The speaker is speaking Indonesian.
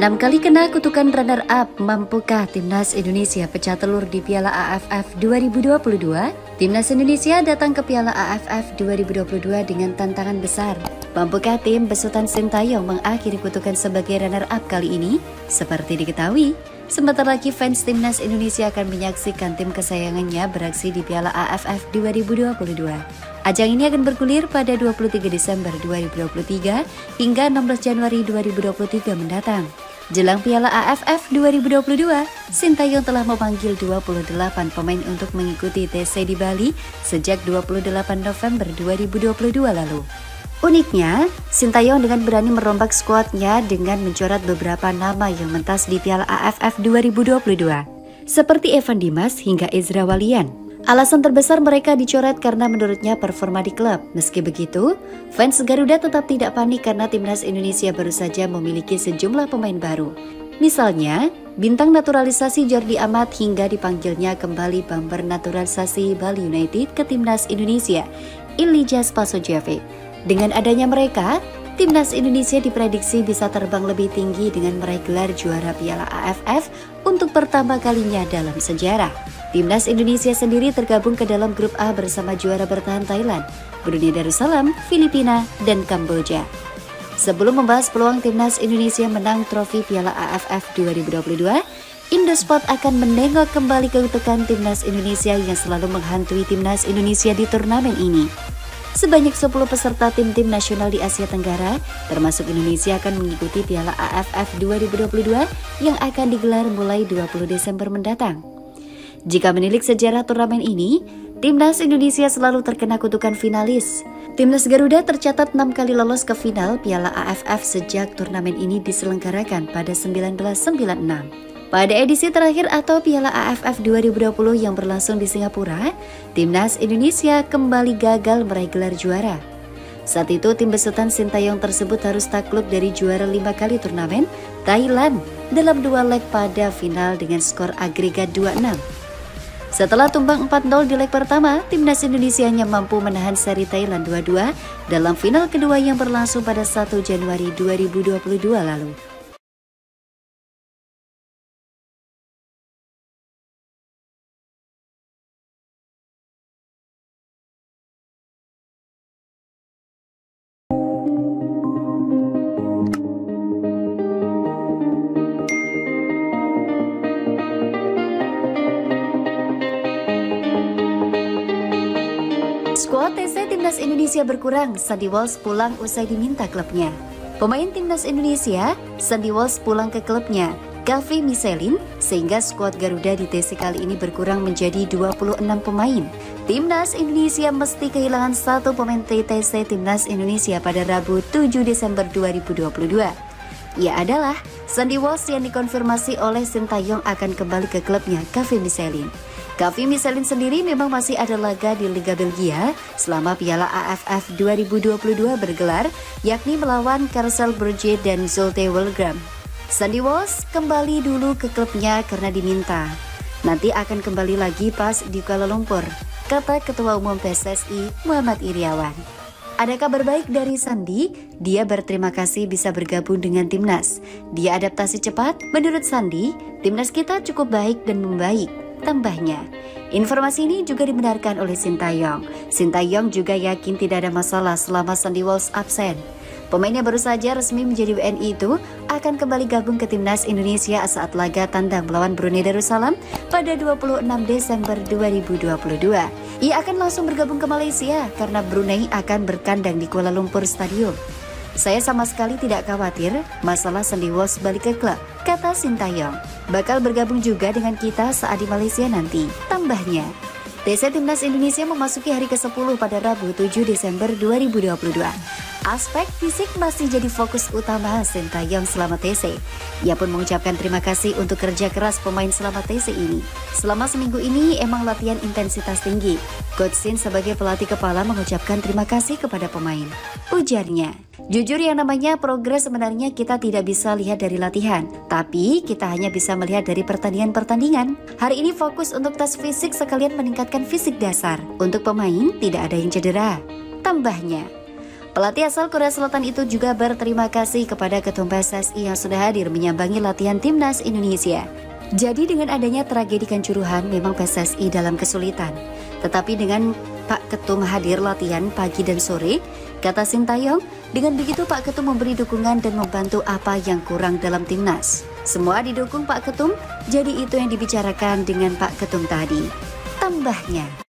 6 kali kena kutukan runner-up, mampukah Timnas Indonesia pecah telur di Piala AFF 2022? Timnas Indonesia datang ke Piala AFF 2022 dengan tantangan besar. Mampukah tim besutan Sintayong mengakhiri kutukan sebagai runner-up kali ini? Seperti diketahui, sebentar lagi fans Timnas Indonesia akan menyaksikan tim kesayangannya beraksi di Piala AFF 2022. Ajang ini akan bergulir pada 23 Desember 2023 hingga 16 Januari 2023 mendatang. Jelang Piala AFF 2022, Sintayong telah memanggil 28 pemain untuk mengikuti TC di Bali sejak 28 November 2022 lalu. Uniknya, Sintayong dengan berani merombak skuadnya dengan mencoret beberapa nama yang mentas di Piala AFF 2022, seperti Evan Dimas hingga Ezra Walian. Alasan terbesar mereka dicoret karena menurutnya performa di klub. Meski begitu, fans Garuda tetap tidak panik karena Timnas Indonesia baru saja memiliki sejumlah pemain baru. Misalnya, bintang naturalisasi Jordi Amat hingga dipanggilnya kembali bumper naturalisasi Bali United ke Timnas Indonesia, Ilija Spasojevic. Dengan adanya mereka, Timnas Indonesia diprediksi bisa terbang lebih tinggi dengan meraih gelar juara Piala AFF untuk pertama kalinya dalam sejarah. Timnas Indonesia sendiri tergabung ke dalam grup A bersama juara bertahan Thailand, Brunei Darussalam, Filipina, dan Kamboja. Sebelum membahas peluang Timnas Indonesia menang trofi Piala AFF 2022, Indosport akan menengok kembali keutamaan Timnas Indonesia yang selalu menghantui Timnas Indonesia di turnamen ini. Sebanyak 10 peserta tim-tim nasional di Asia Tenggara, termasuk Indonesia, akan mengikuti Piala AFF 2022 yang akan digelar mulai 20 Desember mendatang. Jika menilik sejarah turnamen ini, Timnas Indonesia selalu terkena kutukan finalis. Timnas Garuda tercatat 6 kali lolos ke final Piala AFF sejak turnamen ini diselenggarakan pada 1996. Pada edisi terakhir atau Piala AFF 2020 yang berlangsung di Singapura, Timnas Indonesia kembali gagal meraih gelar juara. Saat itu tim besutan Sintayong tersebut harus takluk dari juara 5 kali turnamen, Thailand, dalam 2 leg pada final dengan skor agregat 2-6. Setelah tumbang 4-0 di leg pertama, Timnas Indonesia hanya mampu menahan seri Thailand 2-2 dalam final kedua yang berlangsung pada 1 Januari 2022 lalu. Skuad TC Timnas Indonesia berkurang, Sandy Walsh pulang usai diminta klubnya. Pemain Timnas Indonesia, Sandy Walsh pulang ke klubnya, Kaveh Misselin, sehingga skuad Garuda di TC kali ini berkurang menjadi 26 pemain. Timnas Indonesia mesti kehilangan 1 pemain TC Timnas Indonesia pada Rabu 7 Desember 2022. Ia adalah Sandy Walsh yang dikonfirmasi oleh Sintayong akan kembali ke klubnya, Kaveh Misselin. Kaveh Misselin sendiri memang masih ada laga di Liga Belgia selama Piala AFF 2022 bergelar, yakni melawan Karsel Brugge dan Zulte Waregem. Sandy Walsh kembali dulu ke klubnya karena diminta. Nanti akan kembali lagi pas di Kuala Lumpur, kata Ketua Umum PSSI Muhammad Iryawan. Ada kabar baik dari Sandy, dia berterima kasih bisa bergabung dengan Timnas. Dia adaptasi cepat, menurut Sandy, Timnas kita cukup baik dan membaik. Tambahnya, informasi ini juga dibenarkan oleh Sintayong. Sintayong juga yakin tidak ada masalah selama Sandy Walsh absen. Pemain yang baru saja resmi menjadi WNI itu akan kembali gabung ke Timnas Indonesia saat laga tandang melawan Brunei Darussalam pada 26 Desember 2022. Ia akan langsung bergabung ke Malaysia karena Brunei akan berkandang di Kuala Lumpur Stadium. Saya sama sekali tidak khawatir masalah Sandy Walsh balik ke klub, kata Sintayong. Bakal bergabung juga dengan kita saat di Malaysia nanti, tambahnya. TC Timnas Indonesia memasuki hari ke-10 pada Rabu 7 Desember 2022. Aspek fisik masih jadi fokus utama Sintayong selama TC. Ia pun mengucapkan terima kasih untuk kerja keras pemain selama TC ini. Selama seminggu ini emang latihan intensitas tinggi. Coach Sin sebagai pelatih kepala mengucapkan terima kasih kepada pemain. Ujarnya, jujur yang namanya progres sebenarnya kita tidak bisa lihat dari latihan, tapi kita hanya bisa melihat dari pertandingan-pertandingan. Hari ini fokus untuk tes fisik sekalian meningkatkan fisik dasar. Untuk pemain tidak ada yang cedera. Tambahnya, Pelatih asal Korea Selatan itu juga berterima kasih kepada Ketum PSSI yang sudah hadir menyambangi latihan timnas Indonesia. Jadi dengan adanya tragedi Kanjuruhan memang PSSI dalam kesulitan. Tetapi dengan Pak Ketum hadir latihan pagi dan sore, kata Sintayong, dengan begitu Pak Ketum memberi dukungan dan membantu apa yang kurang dalam timnas. Semua didukung Pak Ketum, jadi itu yang dibicarakan dengan Pak Ketum tadi. Tambahnya.